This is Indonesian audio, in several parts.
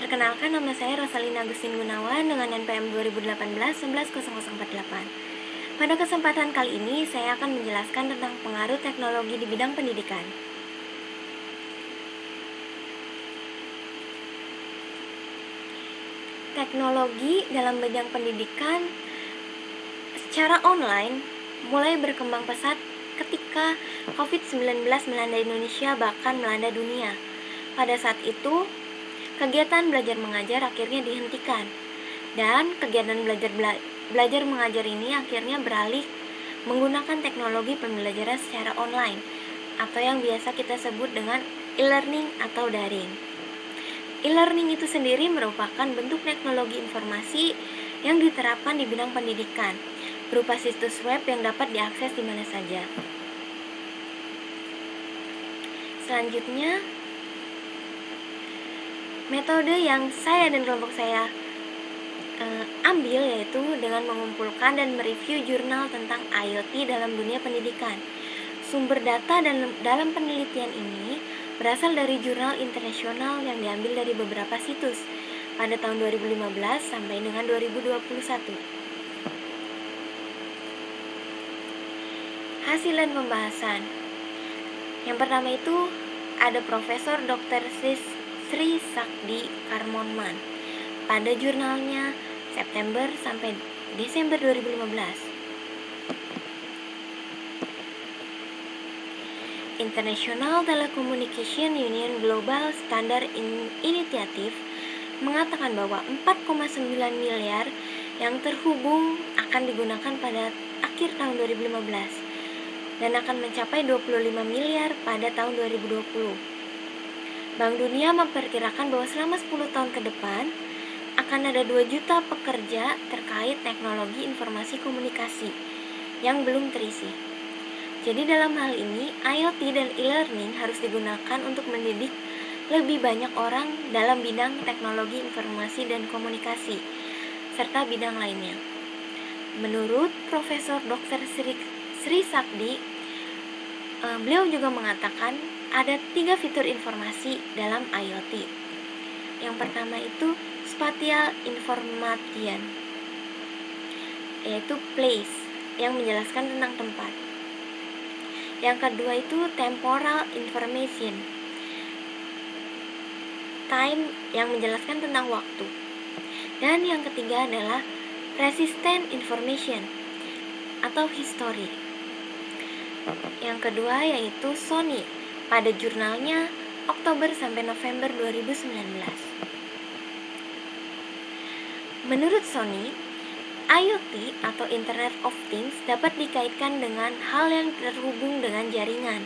Perkenalkan, nama saya Rosalina Agustin Gunawan dengan NPM 2018 110048. Pada kesempatan kali ini, saya akan menjelaskan tentang pengaruh teknologi di bidang pendidikan. Teknologi dalam bidang pendidikan secara online mulai berkembang pesat ketika COVID-19 melanda Indonesia, bahkan melanda dunia. Pada saat itu, kegiatan belajar mengajar akhirnya dihentikan, dan kegiatan belajar mengajar ini akhirnya beralih menggunakan teknologi pembelajaran secara online, atau yang biasa kita sebut dengan e-learning atau daring. E-learning itu sendiri merupakan bentuk teknologi informasi yang diterapkan di bidang pendidikan, berupa situs web yang dapat diakses di mana saja. Selanjutnya, metode yang saya dan kelompok saya ambil yaitu dengan mengumpulkan dan mereview jurnal tentang IoT dalam dunia pendidikan. Sumber data dalam penelitian ini berasal dari jurnal internasional yang diambil dari beberapa situs pada tahun 2015 sampai dengan 2021. Hasil dan pembahasan. Yang pertama itu ada Profesor Dr. Sri Sakdi Karmonman pada jurnalnya September sampai Desember 2015. International Telecommunication Union Global Standard Initiative mengatakan bahwa 4,9 miliar yang terhubung akan digunakan pada akhir tahun 2015 dan akan mencapai 25 miliar pada tahun 2020. Bank Dunia memperkirakan bahwa selama 10 tahun ke depan akan ada 2 juta pekerja terkait teknologi informasi komunikasi yang belum terisi. Jadi dalam hal ini, IoT dan e-learning harus digunakan untuk mendidik lebih banyak orang dalam bidang teknologi informasi dan komunikasi, serta bidang lainnya. Menurut Profesor Dr. Sri Sakdi, beliau juga mengatakan ada 3 fitur informasi dalam IoT. Yang pertama itu Spatial Information, yaitu place, yang menjelaskan tentang tempat. Yang kedua itu Temporal Information, time, yang menjelaskan tentang waktu. Dan yang ketiga adalah Persistent Information atau history. Yang kedua yaitu Sony pada jurnalnya Oktober sampai November 2019. Menurut Sony, IoT atau Internet of Things dapat dikaitkan dengan hal yang terhubung dengan jaringan,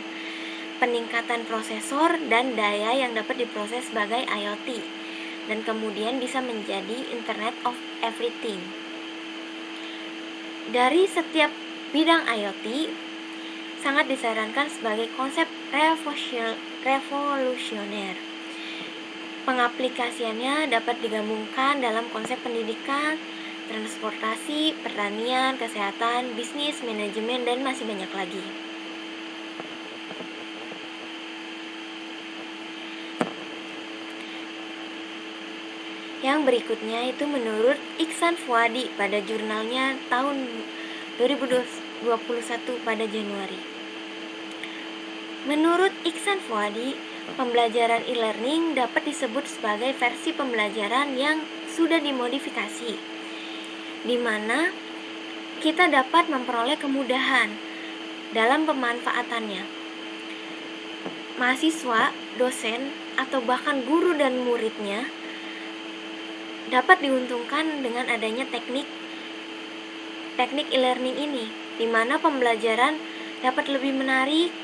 peningkatan prosesor dan daya yang dapat diproses sebagai IoT, dan kemudian bisa menjadi Internet of Everything. Dari setiap bidang IoT sangat disarankan sebagai konsep revolusioner. Pengaplikasiannya dapat digabungkan dalam konsep pendidikan, transportasi, pertanian, kesehatan, bisnis, manajemen, dan masih banyak lagi. Yang berikutnya itu menurut Iksan Fuadi pada jurnalnya tahun 2021 pada Januari. Menurut Iksan Fuadi, pembelajaran e-learning dapat disebut sebagai versi pembelajaran yang sudah dimodifikasi, di mana kita dapat memperoleh kemudahan dalam pemanfaatannya. Mahasiswa, dosen, atau bahkan guru dan muridnya dapat diuntungkan dengan adanya teknik e-learning ini, di mana pembelajaran dapat lebih menarik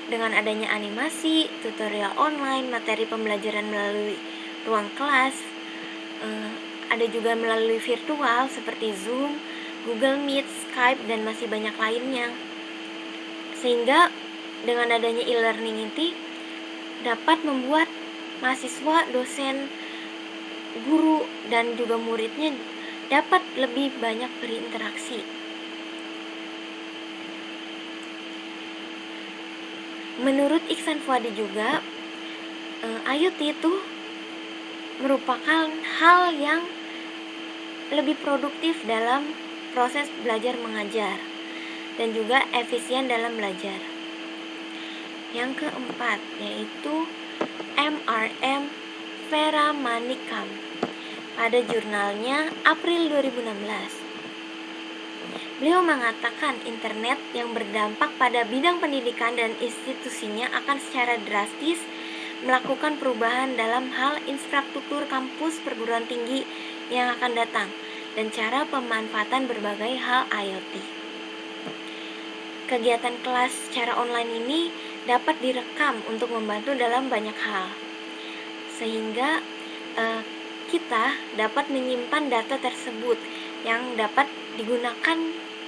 dengan adanya animasi, tutorial online, materi pembelajaran melalui ruang kelas, ada juga melalui virtual seperti Zoom, Google Meet, Skype, dan masih banyak lainnya. Sehingga dengan adanya e-learning ini dapat membuat mahasiswa, dosen, guru, dan juga muridnya dapat lebih banyak berinteraksi. Menurut Iksan Fuadi juga, IoT itu merupakan hal yang lebih produktif dalam proses belajar mengajar dan juga efisien dalam belajar. Yang keempat yaitu MRM Veeramanikam pada jurnalnya April 2016. Beliau mengatakan internet yang berdampak pada bidang pendidikan dan institusinya akan secara drastis melakukan perubahan dalam hal infrastruktur kampus perguruan tinggi yang akan datang dan cara pemanfaatan berbagai hal IoT. Kegiatan kelas secara online ini dapat direkam untuk membantu dalam banyak hal, sehingga kita dapat menyimpan data tersebut yang dapat digunakan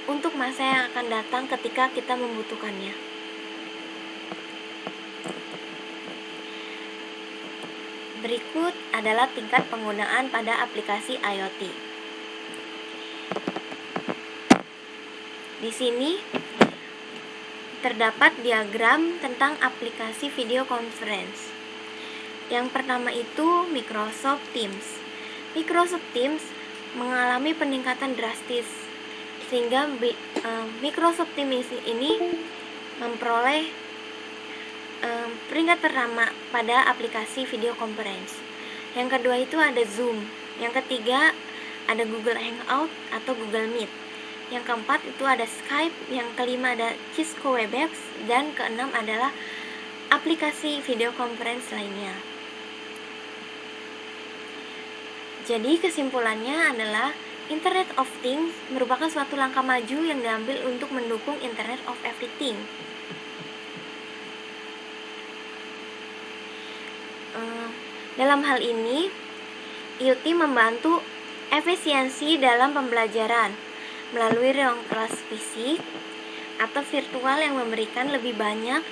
untuk masa yang akan datang ketika kita membutuhkannya. Berikut adalah tingkat penggunaan pada aplikasi IoT. Di sini terdapat diagram tentang aplikasi video conference. Yang pertama itu Microsoft Teams. Microsoft Teams mengalami peningkatan drastis sehingga Microsoft Teams ini memperoleh peringkat pertama pada aplikasi video conference. Yang kedua itu ada Zoom. Yang ketiga ada Google Hangout atau Google Meet. Yang keempat itu ada Skype. Yang kelima ada Cisco Webex. Dan keenam adalah aplikasi video conference lainnya. Jadi kesimpulannya adalah Internet of Things merupakan suatu langkah maju yang diambil untuk mendukung Internet of Everything. Dalam hal ini, IoT membantu efisiensi dalam pembelajaran melalui ruang kelas fisik atau virtual yang memberikan lebih banyak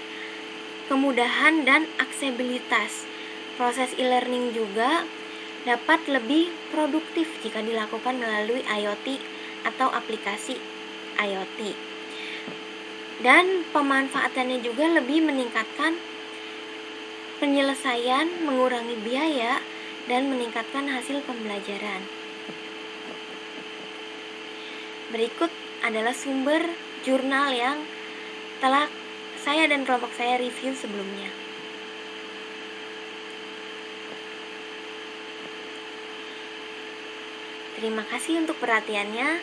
kemudahan dan aksesibilitas. Proses e-learning juga dapat lebih produktif jika dilakukan melalui IoT atau aplikasi IoT. Dan pemanfaatannya juga lebih meningkatkan penyelesaian, mengurangi biaya, dan meningkatkan hasil pembelajaran. Berikut adalah sumber jurnal yang telah saya dan kelompok saya review sebelumnya. Terima kasih untuk perhatiannya.